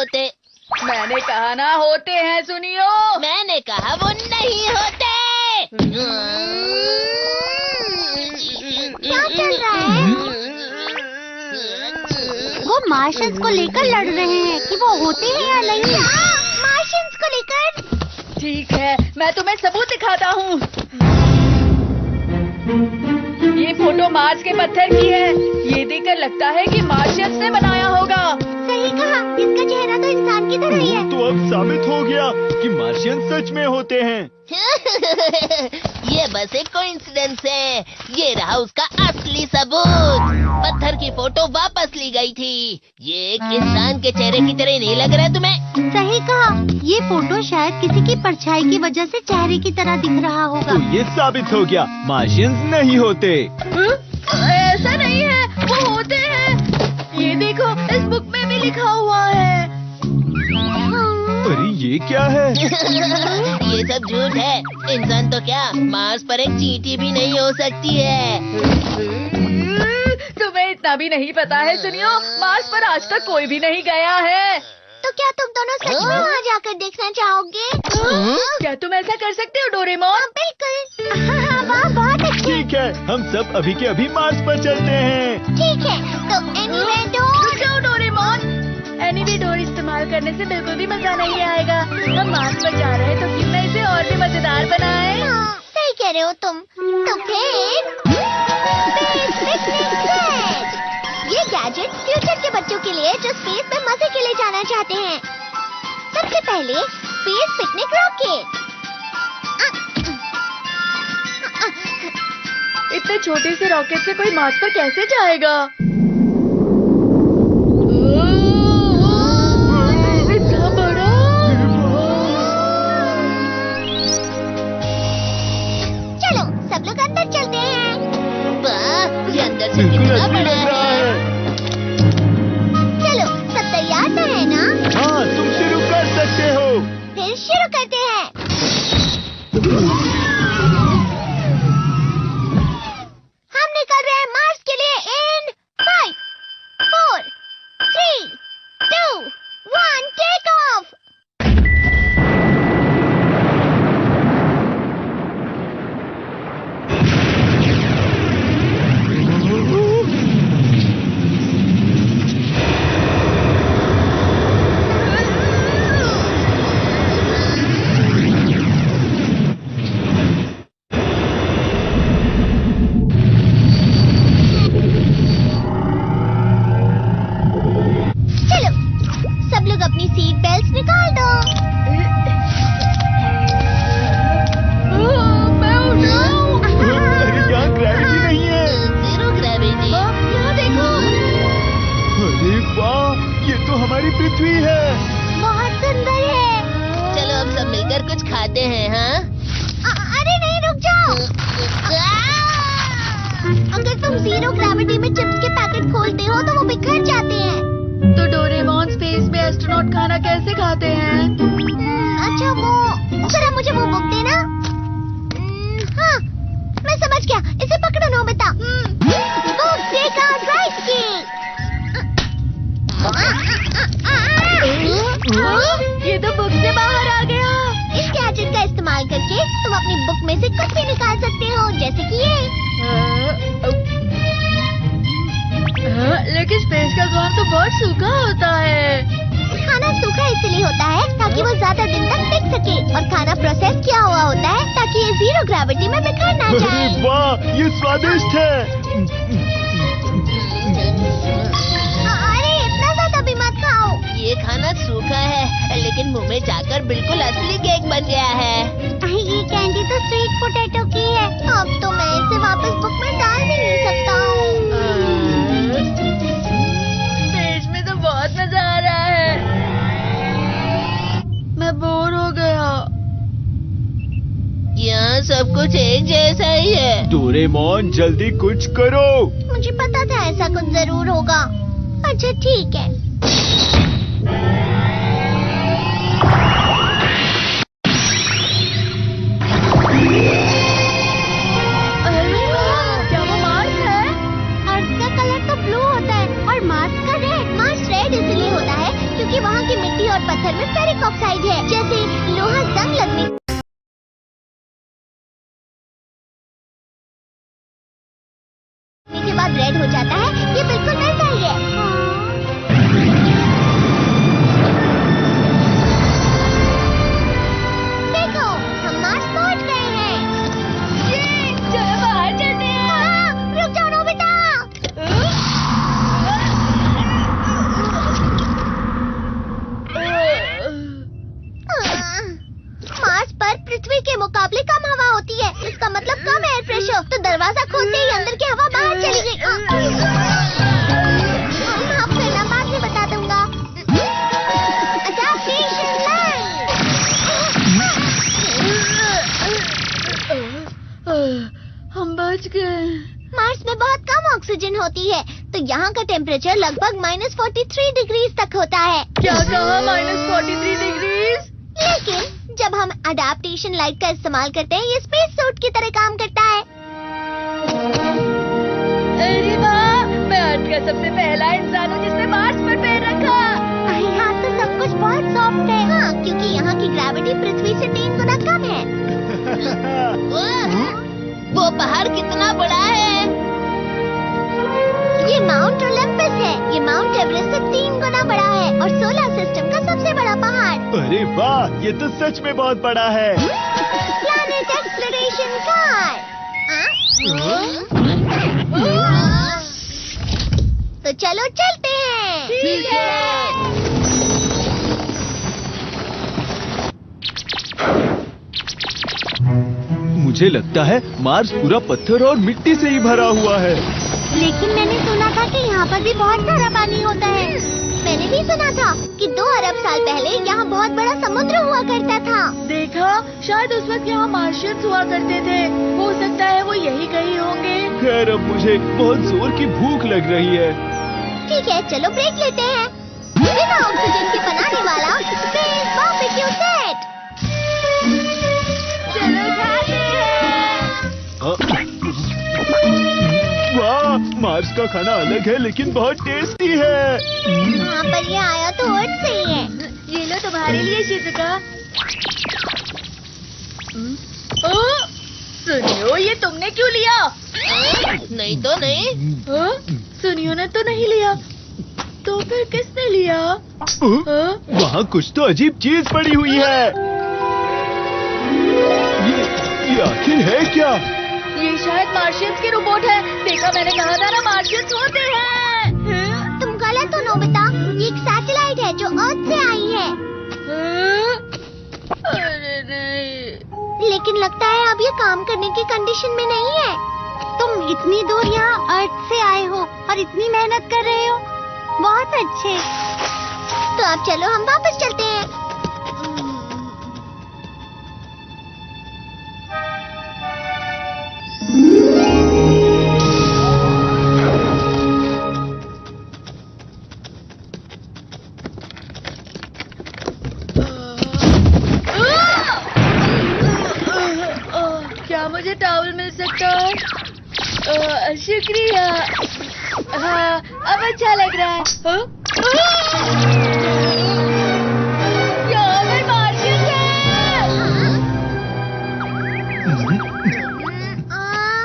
होते। मैंने कहा ना होते हैं, सुनियो। मैंने कहा वो नहीं होते। क्या चल रहा है? वो मार्शियंस को लेकर लड़ रहे हैं कि वो होते हैं या नहीं। मार्शियंस को लेकर। ठीक है, मैं तुम्हें सबूत दिखाता हूँ। ये फोटो मार्स के पत्थर की है। ये देखकर लगता है कि मार्शियंस ने बनाया होगा। सही कहा, इसका चेहरा तो इंसान की तरह ही है। तो अब साबित हो गया कि मार्शियन सच में होते हैं। ये बस एक कोइंसिडेंस है। ये रहा उसका असली सबूत। पत्थर की फोटो वापस ली गई थी। ये एक इंसान के चेहरे की तरह नहीं लग रहा है तुम्हें? सही कहा, ये फोटो शायद किसी की परछाई की वजह से चेहरे की तरह दिख रहा होगा। तो ये साबित हो गया मार्शियंस नहीं होते। ऐसा नहीं है, वो होते हैं। ये देखो, इस बुक में भी लिखा हुआ है। अरे ये क्या है? ये सब झूठ है। इंसान तो क्या, मार्स पर एक चींटी भी नहीं हो सकती है। तुम्हें इतना भी नहीं पता है, सुनियो। मार्स पर आज तक कोई भी नहीं गया है। तो क्या तुम दोनों सच में वहाँ जाकर देखना चाहोगे? क्या तुम ऐसा कर सकते हो, डोरेमोन? बिल्कुल। वाह, बहुत अच्छी। ठीक है, हम सब अभी के अभी मार्स पर चलते हैं। ठीक है, तो एनीवे डोर। रुक जाओ डोरेमोन। एनीवे डोर इस्तेमाल करने से बिल्कुल भी मजा नहीं आएगा। हम मार्स पर जा रहे हैं, तो क्यों ना इसे और भी मजेदार बनाए। हाँ, सही कह रहे हो तुम। तो फिर स्पेस पिकनिक सेट। ये गैजेट फ्यूचर के बच्चों के लिए जो स्पेस में मजे के लिए जाना चाहते हैं। सबसे पहले स्पेस पिकनिक रॉकेट। इतने छोटे से रॉकेट से कोई मार्स पर कैसे जाएगा? इतना बड़ा। चलो सब लोग अंदर चलते हैं। वाह, ये अंदर से बिल्कुल कितना असली बड़ा लग रहा है। है। चलो सब तैयार तो है ना? हाँ, तुम शुरू कर सकते हो। फिर शुरू करते हैं। हम निकल रहे हैं मार्स के लिए इन 5, 4, 3, 2, 1, टेक ऑफ। चलो सब लोग अपनी सीट बेल्ट निकाल दो। मैं उड़ रहा हूँ। अरे यहाँ ग्रेविटी नहीं है। Zero gravity. यहाँ देखो। अरे वाह, ये तो हमारी पृथ्वी है। बहुत सुंदर है। चलो अब सब मिलकर कुछ खाते हैं। हाँ, अरे नहीं, रुक जाओ। अगर तुम जीरो ग्रेविटी में चिप्स के पैकेट खोलते हो तो वो बिखर जाते हैं। तो डोरेमोन स्पेस में एस्ट्रोनॉट खाना कैसे खाते हैं? अच्छा वो, जरा मुझे वो बुक देना। हाँ, मैं समझ गया। इसे पकड़ो Nobita. Book take out right की। ये तो बुक से बाहर आ गया। इस गैजेट का इस्तेमाल करके तुम अपनी बुक में से कुछ भी निकाल सकते हो, जैसे कि ये। लेकिन स्पेस का खाना तो बहुत सूखा होता है। खाना सूखा इसलिए होता है ताकि वो ज्यादा दिन तक टिक सके, और खाना प्रोसेस किया हुआ होता है ताकि ये जीरो ग्रेविटी में बिखर ना जाए। अरे वाह, ये स्वादिष्ट है। अरे इतना ज्यादा भी मत खाओ। ये खाना सूखा है, लेकिन मुंह में जाकर बिल्कुल असली केक बन गया है। ये कैंडी तो स्वीट पोटैटो की है। अब तो मैं इसे वापस बुक में डाल भी नहीं सकता हूँ। स्पेस में तो बहुत मजा आ रहा है। मैं बोर हो गया। यहाँ सब कुछ एक जैसा ही है। डोरेमोन जल्दी कुछ करो। मुझे पता था ऐसा कुछ जरूर होगा। अच्छा ठीक है। क्या वो मार्स है? अर्थ का कलर तो ब्लू होता है और मार्स का रेड। मार्स रेड इसलिए होता है क्योंकि वहाँ की मिट्टी बाद रेड हो जाता है, ये बिल्कुल वैसा ही है। देखो, हम मार्स पहुंच गए हैं। ये चलो बाहर चलते हैं। रुक जाओ नोबिता। मार्स पर पृथ्वी के मुकाबले कम हवा होती है, इसका मतलब कम एयर प्रेशर। तो दरवाजा खोलते ही अंदर की हवा बाहर चली गई। आपको ना बाद में बता दूंगा। Adaptation line। हम बच गए। मार्स में बहुत कम ऑक्सीजन होती है, तो यहाँ का टेम्परेचर लगभग -43 डिग्री तक होता है। क्या कहा -43 डिग्री? लेकिन जब हम अडेप्टेशन लाइट का इस्तेमाल करते हैं, ये स्पेस सूट की तरह काम करता है। अरे वाह, मैं अर्थ का सबसे पहला इंसान हूँ जिसने मार्स पर पैर रखा। यहाँ तो सब कुछ बहुत सॉफ्ट है। हाँ, क्योंकि यहाँ की ग्रेविटी पृथ्वी से 3 गुना कम है। वो पहाड़ कितना बड़ा है? ये माउंट ओलंपस है। ये माउंट एवरेस्ट से 3 गुना बड़ा है और सोलर सिस्टम का सबसे बड़ा पहाड़। अरे वाह, ये तो सच में बहुत बड़ा है। Planet exploration car. तो चलो चलते हैं। ठीक है। मुझे लगता है मार्स पूरा पत्थर और मिट्टी से ही भरा हुआ है। लेकिन मैंने सुना था कि यहाँ पर भी बहुत सारा पानी होता है। मैंने भी सुना था कि 2 अरब साल पहले यहाँ बहुत बड़ा समुद्र हुआ करता था। देखा, शायद उस वक्त यहाँ मार्शियंस हुआ करते थे। हो सकता है वो यही कहीं होंगे। खैर, अब मुझे बहुत जोर की भूख लग रही है। ठीक है, चलो ब्रेक लेते हैं। बिना ऑक्सीजन के बनाने वाला स्पेस बारबेक्यू सेट। चलो खाते हैं। वाह, मार्स का खाना अलग है लेकिन बहुत टेस्टी है। हाँ, पर ये आया तो अर्थ से ही है। ये लो तुम्हारे लिए शिजुका। सुनियो, ये तुमने क्यों लिया? नहीं तो नहीं। सुनियो ने तो नहीं लिया, तो फिर किसने लिया? वहाँ कुछ तो अजीब चीज पड़ी हुई है। ये आखिर है क्या? ये शायद मार्शियंस के रोबोट है। देखा, मैंने कहा था ना, मार्शियंस होते हैं। तुम गलत हो नोबिता, ये एक सैटेलाइट है जो अर्थ से आई है। अरे नहीं। लेकिन लगता है अब ये काम करने की कंडीशन में नहीं है। तुम इतनी दूर यहाँ अर्थ से आए हो और इतनी मेहनत कर रहे हो। बहुत अच्छे। तो अब चलो हम वापस चलते हैं। क्या मुझे टॉवल मिल सकता है? शुक्रिया। हाँ, अब अच्छा लग रहा है। यहाँ पर मार्शियंस है।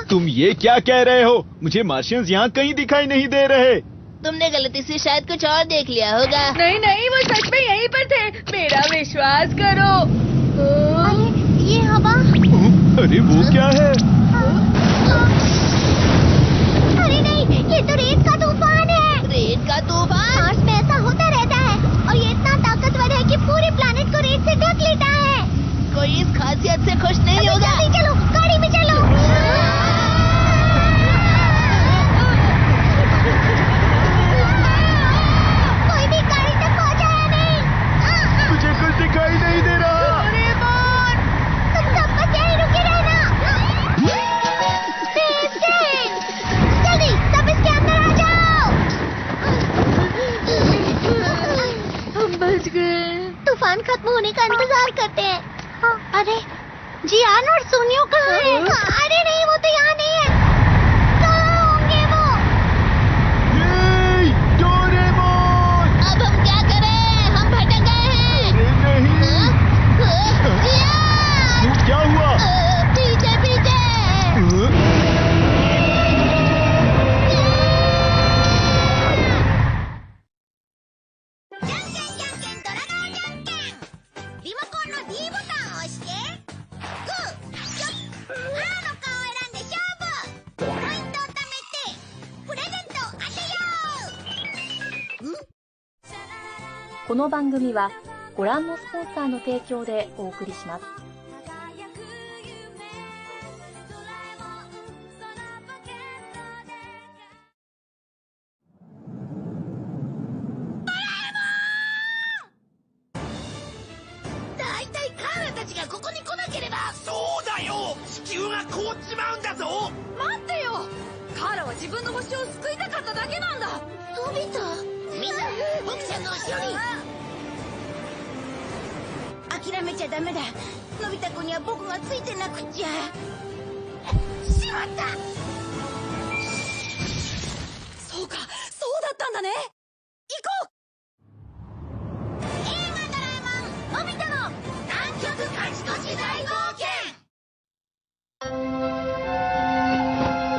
तुम ये क्या कह रहे हो? मुझे मार्शियंस यहाँ कहीं दिखाई नहीं दे रहे। तुमने गलती से शायद कुछ और देख लिया होगा। नहीं नहीं, वो सच में यहीं पर थे। मेरा विश्वास करो। अरे ये हवा। अरे वो क्या है? अरे नहीं, ये तो रेत का तूफान है। रेत का तूफान? मार्स में ऐसा होता रहता है और ये इतना ताकतवर है कि पूरे प्लैनेट को रेत से ढक लेता है। कोई इस खासियत से खुश नहीं होगा। जल्दी चलो, गाड़ी में चलो। कोई भी गाड़ी तक पहुंचा है नहीं। मुझे कुछ दिखाई नहीं दे रहा। तुम सब बस यहीं रुके रहना। स्पेस ट्रेन, जल्दी सब इसके अंदर आ जाओ। हम बच गए। तूफान खत्म होने का इंतजार करते हैं। अरे जियान और सोनियो कहाँ हैं? अरे नहीं, वो तो यहाँ नहीं है। कहाँ होंगे वो? ये डोरेमोन! अब हम क्या करें? हम भटक गए हैं। अरे नहीं! जियान! क्या हुआ? पीछे पीछे। この番組はご覧のスポンサーの提供でお送りします。だいたいカーラたちがここに来なければ。そうだよ、地球が凍っちまうんだぞ。待ってよ。カーラは自分の星を救いたかっただけなんだ。のび太、みんな僕ちゃんの後ろに。諦めちゃダメだ。のび太くんには僕がついてなくっちゃ。しまった。そうか、そうだったんだね。行こう。映画ドラえもんのび太の南極勝ち越し大冒険。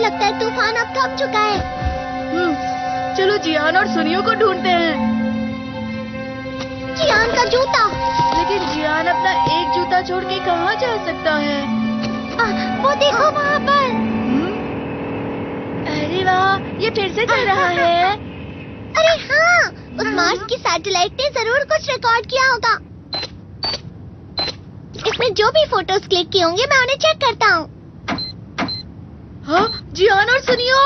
लगता है तूफान अब थम चुका है। चलो जियान और सुनियो को ढूंढते हैं। जियान का जूता। लेकिन जियान अपना एक जूता छोड़ के कहाँ जा सकता है? वो देखो वहाँ पर। अरे वाह, ये फिर से चल रहा है। अरे हाँ, उस मार्स की सैटेलाइट ने जरूर कुछ रिकॉर्ड किया होगा। इसमें जो भी फोटोज क्लिक किए होंगे मैं उन्हें चेक करता हूँ। हाँ, जियान और सुनियो।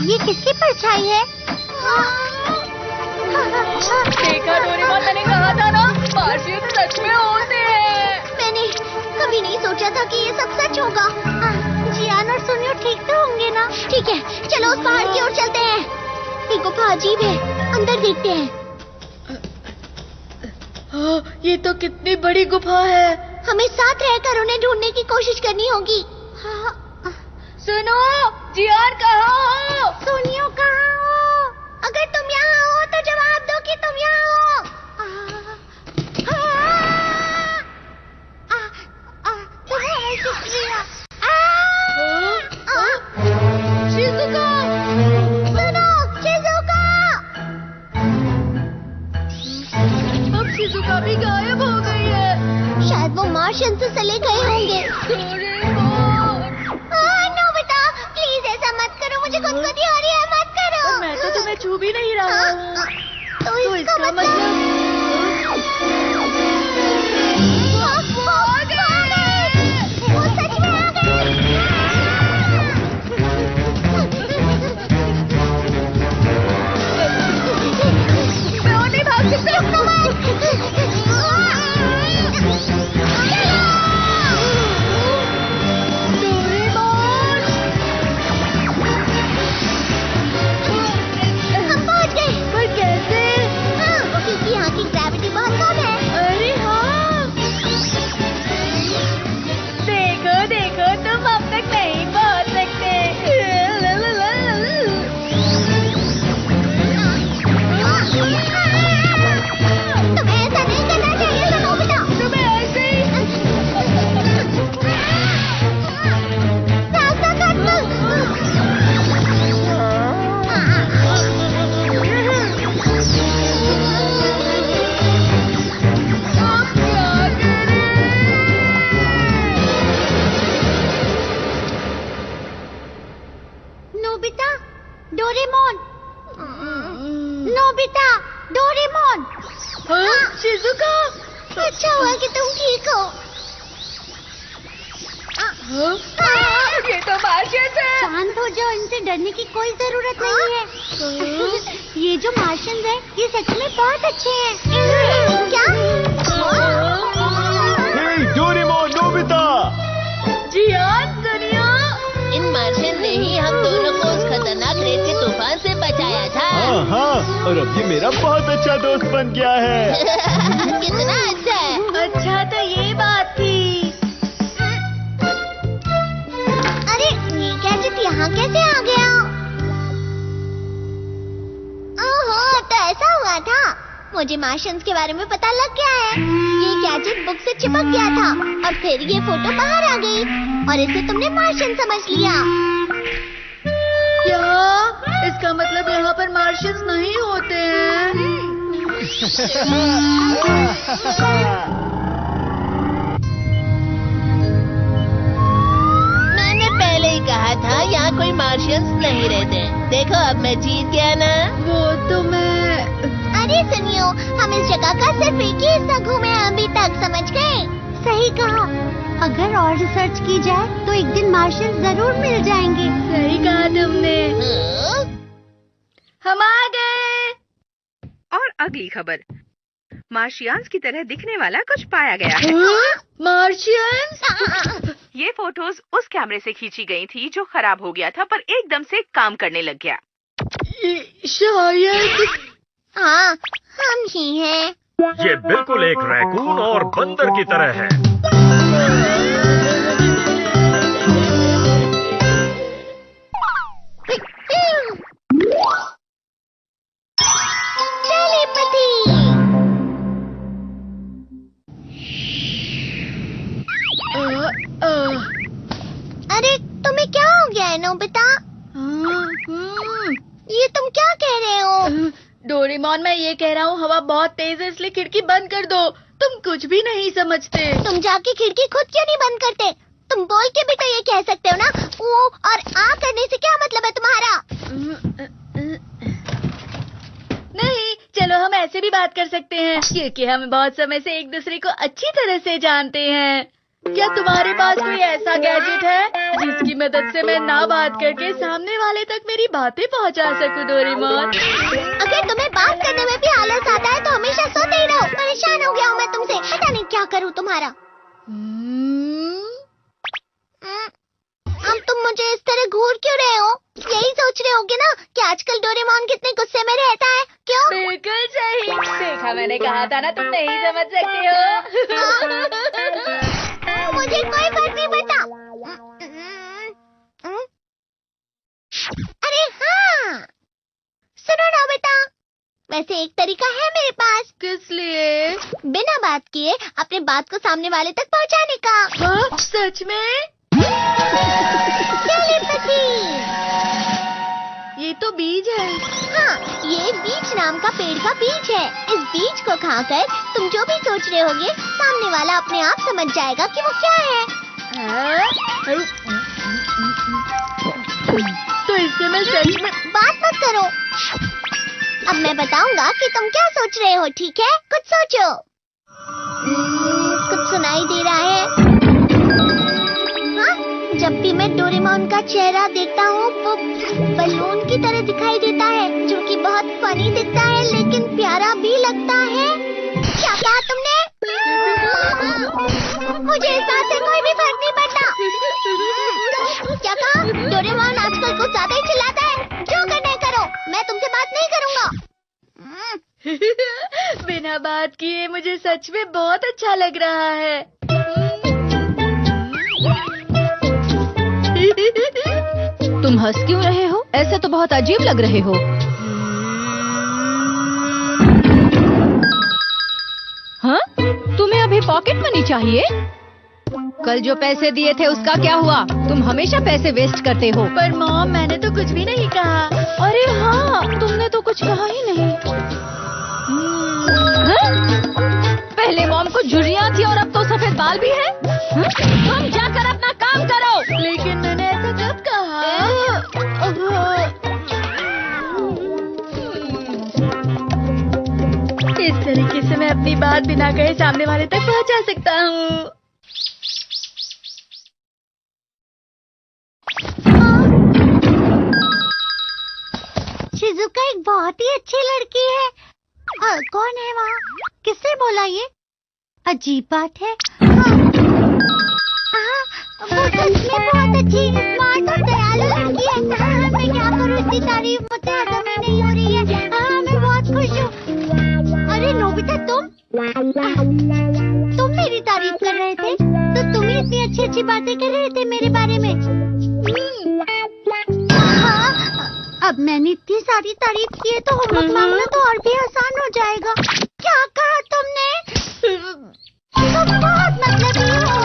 ये किसकी परछाई है? देखा डोरेमोन, मैंने कहा था ना, मार्शियन सच में होते हैं। मैंने कभी नहीं सोचा था कि ये सब सच होगा। जियान और सुनियो ठीक तो होंगे ना? ठीक है, चलो उस पहाड़ की ओर चलते हैं। ये गुफा अजीब है, अंदर देखते हैं। ये तो कितनी बड़ी गुफा है। हमें साथ रहकर उन्हें ढूंढने की कोशिश करनी होगी। सुनो, जियान कहाँ हो? सुनियो कहाँ हो? अगर तुम यहाँ हो तो जवाब दो कि तुम यहाँ हो। तुम्हें ऐसी क्रिया। शिज़ुका! सुनो, शिज़ुका! अब शिज़ुका भी गायब हो गई है। शायद वो मार्शियन से चले गए होंगे। नोबिता, प्लीज ऐसा मत करो, मुझे गुदगुदी हो रही है, मत करो। पर मैं तो तुम्हें छू भी नहीं रहा हूँ। तो इसका मतलब वो सच में आ गए। मैं और नहीं भाग सकता। हम पहुंच गए। पर कैसे? क्योंकि यहाँ की ग्रेविटी बहुत कम है। अरे हाँ, देखो देखो, तुम अब तक नहीं पहुंच सकते। तुम्हें ऐसा नहीं करना चाहिए था नोबिता। तुम्हें ऐसे ही। रास्ता काट दो। अब क्या करें? Nobita, Doraemon. Nobita, Doraemon. हाँ, शिज़ुका। अच्छा हुआ कि तुम ठीक हो। ये तो मार्शियन है। शांत हो जाओ, इनसे डरने की कोई जरूरत नहीं है। ये जो मार्शियंस हैं, ये सच में बहुत अच्छे हैं। क्या? हे डोरेमोन, नोबिता! जियान, सुनियो। इन मार्शियन ने ही हम दोनों को उस खतरनाक रेत के तूफान से बचाया था। हाँ हाँ, और अब ये मेरा बहुत अच्छा दोस्त बन गया है। कितना अच्छा है। अच्छा तो ये बात थी। अरे ये गैजेट यहाँ कैसे आ गया? ओहो, तो ऐसा हुआ था। मुझे मार्शियंस के बारे में पता लग गया है। ये गैजेट बुक से चिपक गया था और फिर ये फोटो बाहर आ गई और इसे तुमने मार्शियन समझ लिया। क्या? इसका मतलब यहाँ पर मार्शियंस नहीं होते हैं। मैंने पहले ही कहा था यहाँ कोई मार्शियंस नहीं रहते। देखो अब मैं जीत गया ना। वो तो मैं अरे सुनियो, हम इस जगह का सिर्फ एक ही हिस्सा घूमे हैं अभी तक, समझ गए? सही कहा। अगर और रिसर्च की जाए तो एक दिन मार्शियन जरूर मिल जाएंगे। सही कहा तुमने। हाँ? हम आ गए। और अगली खबर, मार्शियंस की तरह दिखने वाला कुछ पाया गया है। मार्शियंस? ये फोटोज उस कैमरे से खींची गई थी जो खराब हो गया था, पर एकदम से काम करने लग गया। शायद हाँ, हम ही हैं। ये बिल्कुल एक रैकून और बंदर की तरह है। टेलीपैथी। अरे तुम्हें क्या हो गया है नोबिता? ये तुम क्या कह रहे हो? डोरेमोन, मैं ये कह रहा हूँ हवा बहुत तेज है इसलिए खिड़की बंद कर दो। तुम कुछ भी नहीं समझते। तुम जाके खिड़की खुद क्यों नहीं बंद करते? तुम बोल के भी तो ये कह सकते हो ना, ओ और आ करने से क्या मतलब है तुम्हारा? नहीं, चलो हम ऐसे भी बात कर सकते हैं क्योंकि हम बहुत समय से एक दूसरे को अच्छी तरह से जानते हैं। क्या तुम्हारे पास कोई ऐसा गैजेट है जिसकी मदद से मैं ना बात करके सामने वाले तक मेरी बातें पहुंचा सकूं, डोरेमोन? अगर तुम्हें बात करने में भी आलस आता है तो हमेशा सोते ही रहो। परेशान हो गया हूँ मैं तुमसे, पता नहीं क्या करूँ तुम्हारा। अब तुम मुझे इस तरह घूर क्यों रहे हो? यही सोच रहे होगे ना कि आजकल डोरेमोन कितने गुस्से में रहता है, क्यों? बिल्कुल सही। देखा, मैंने कहा था ना तुम नहीं समझ सकते हो। मुझे कोई फर्क नहीं पड़ता। अरे हाँ, सुनो ना बेटा, वैसे एक तरीका है मेरे पास। किस लिए? बिना बात किए अपने बात को सामने वाले तक पहुंचाने का। हाँ, सच में? टेलीपैथी। ये तो बीज है। हाँ, ये बीज नाम का पेड़ का बीज है। इस बीज को खाकर तुम जो भी सोच रहे होगे, सामने वाला अपने आप समझ जाएगा कि वो क्या है। तो इससे मैं सच में... बात मत करो। अब मैं बताऊंगा कि तुम क्या सोच रहे हो, ठीक है? कुछ सोचो। कुछ सुनाई दे रहा है? हाँ? जब भी मैं डोरेमोन का चेहरा देखता हूँ वो बलून की तरह दिखाई देता है, जो कि बहुत फनी दिखता है लेकिन प्यारा भी लगता है। क्या कहा तुमने? मुझे इस बात से कोई भी फर्क नहीं पड़ता। क्या कहा? डोरेमोन आजकल कुछ ज्यादा ही चिल्लाता है। जो करना है करो, मैं तुमसे बात नहीं करूँगा। बिना बात किए मुझे सच में बहुत अच्छा लग रहा है। तुम हंस क्यों रहे हो? ऐसे तो बहुत अजीब लग रहे हो। हाँ? तुम्हें अभी पॉकेट मनी चाहिए? कल जो पैसे दिए थे उसका क्या हुआ? तुम हमेशा पैसे वेस्ट करते हो। पर मॉम, मैंने तो कुछ भी नहीं कहा। अरे हाँ, तुमने तो कुछ कहा ही नहीं। हाँ? पहले मॉम को झुर्रियाँ थी और अब तो सफेद बाल भी है। हाँ? तुम जाकर अपना काम करो। लेकिन मैंने ऐसा कब कहा? इस तरीके से मैं अपनी बात बिना कहे सामने वाले तक पहुंचा सकता हूँ। शिजुका एक बहुत ही अच्छी लड़की है। कौन है वहाँ? किसने बोला ये? अजीब बात है। वो सच में बहुत अच्छी, स्मार्ट और दयालु लड़की है। मैं क्या करूँ, इतनी तारीफ मुझसे हजम ही नहीं हो रही है। मैं बहुत खुश हूँ। अरे नोबिता, तुम मेरी तारीफ कर रहे थे, तो तुम ही इतनी अच्छी अच्छी बातें कर रहे थे मेरे बारे में। अब मैंने इतनी सारी तारीफ की है तो होमवर्क मांगना तो और भी आसान हो जाएगा। क्या कहा तुमने? तुम बहुत मतलबी हो।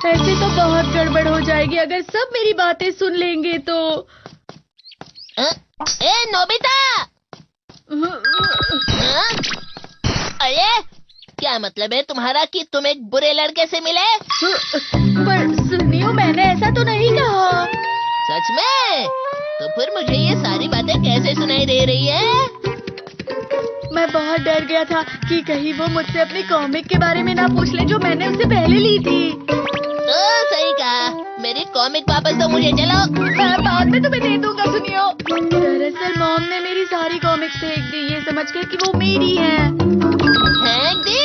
ऐसे तो बहुत गड़बड़ हो जाएगी अगर सब मेरी बातें सुन लेंगे तो। ए नोबिता! हाँ? अरे क्या मतलब है तुम्हारा कि तुम एक बुरे लड़के से मिले? पर सुनियो, मैंने ऐसा तो नहीं कहा। सच में? तो फिर मुझे ये सारी बातें कैसे सुनाई दे रही है? मैं बहुत डर गया था कि कहीं वो मुझसे अपनी कॉमिक के बारे में ना पूछ ले जो मैंने उससे पहले ली थी। सही कहा। मेरी कॉमिक वापस दो मुझे, चलो। मैं बाद में तुम्हें दे दूंगा, सुनियो। दरअसल मॉम ने मेरी सारी कॉमिक्स फेंक दी, ये समझकर कि वो मेरी हैं। फेंक दी?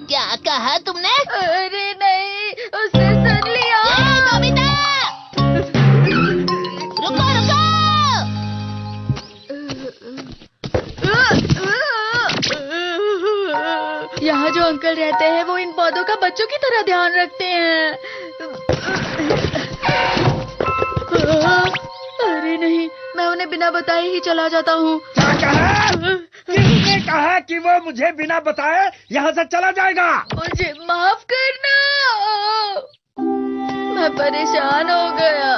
क्या कहा तुमने? अरे नहीं, उसने सुन लिया। नोबिता! रुको रुको! यहाँ जो अंकल रहते हैं वो इन पौधों का बच्चों की तरह ध्यान रखते हैं। अरे नहीं, मैं उन्हें बिना बताए ही चला जाता हूँ। क्या कहा? किसने कहा कि वो मुझे बिना बताए यहाँ से चला जाएगा? मुझे माफ करना, मैं परेशान हो गया।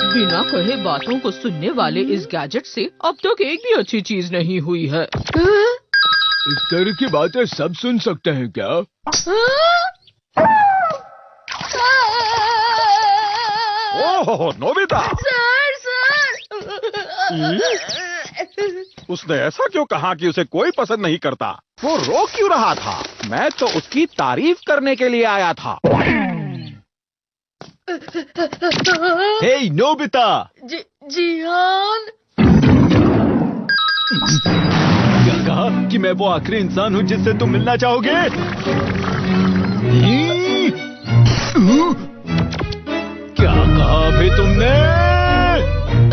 बिना कहे बातों को सुनने वाले इस गैजेट से अब तक एक भी अच्छी चीज नहीं हुई है। इस तरह की बातें सब सुन सकते हैं क्या? ओह नोबिता, सर। उसने ऐसा क्यों कहा कि उसे कोई पसंद नहीं करता? वो रो क्यों रहा था? मैं तो उसकी तारीफ करने के लिए आया था। हे नोबिता! जिहान, क्या कहा कि मैं वो आखिरी इंसान हूँ जिससे तुम मिलना चाहोगे? क्या कहा अभी तुमने?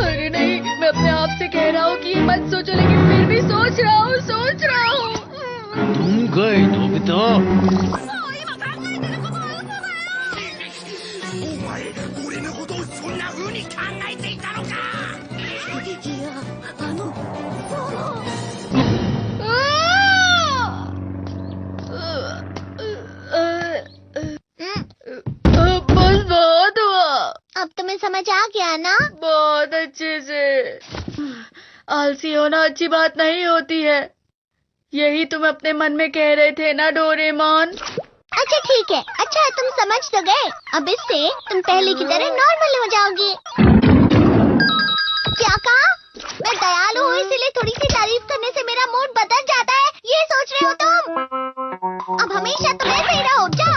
अरे नहीं, मैं अपने आप से कह रहा हूँ कि मत सोचो, लेकिन फिर भी सोच रहा हूँ। तुम गए नोबिता। बस बहुत हुआ। अब तुम्हें समझ आ गया ना? बहुत अच्छे से। आलसी होना अच्छी बात नहीं होती है, यही तुम अपने मन में कह रहे थे ना डोरेमोन? अच्छा ठीक है, अच्छा तुम समझ तो गए। अब इससे तुम पहले की तरह नॉर्मल हो जाओगे। क्या कहा? मैं दयालु हूँ इसीलिए थोड़ी सी तारीफ करने से मेरा मूड बदल जाता है, ये सोच रहे हो तुम? अब हमेशा तुम ऐसे ही रहो, जाओ।